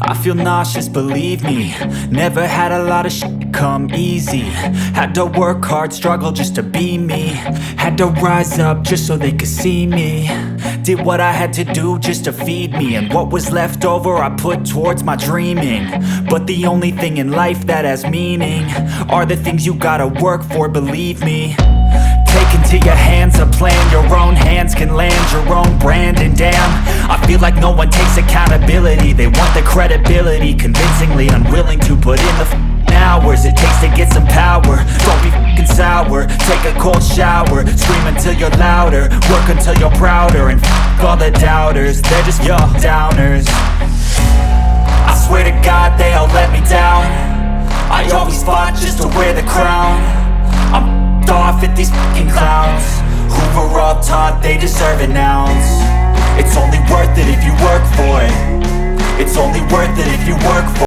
I feel nauseous, believe me. Never had a lot of shit come easy. Had to work hard, struggle just to be me. Had to rise up just so they could see me. Did what I had to do just to feed me, and what was left over I put towards my dreaming. But the only thing in life that has meaning are the things you gotta work for, believe me. Take into your hands a plan, your own hands can land your own brand. And damn, I feel like no one takes accountability. They want the credibility, convincingly unwilling to put in the hours it takes to get some power. Don't be f***ing sour, take a cold shower. Scream until you're louder, work until you're prouder. And f*** all the doubters, they're just your downers. I swear to God they all let me down. I always fought just to wear the crown. I'm off at these fucking clowns who were all taught they deserve an ounce. It's only worth it if you work for it. It's only worth it if you work for it.